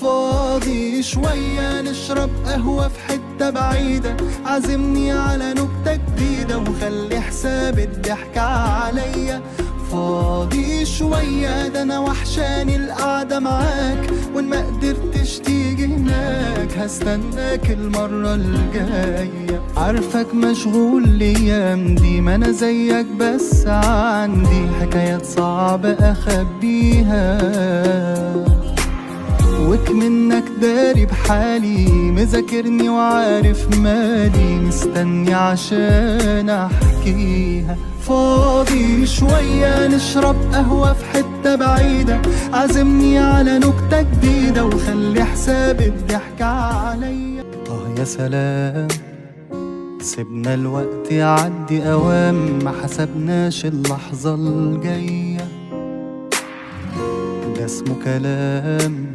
فاضي شوية نشرب قهوة في حتة بعيدة، عزمني على نكتة جديدة وخلي حساب الضحك عليا. فاضي شوية ده أنا وحشاني القعدة معاك، وإن ما قدرتش تيجي هناك هستناك المرة الجاية. عارفك مشغول الأيام دي، ما أنا زيك بس عندي حكايات صعبة أخبيها، وكمنك داري بحالي مذاكرني وعارف مالي، مستني عشان احكيها. فاضي شوية نشرب قهوة في حتة بعيدة، عزمني على نكتة جديدة وخلي حساب الضحك عليا. يا سلام سيبنا الوقت يعدي اوام، ما حسبناش اللحظة الجاية، ده اسمه كلام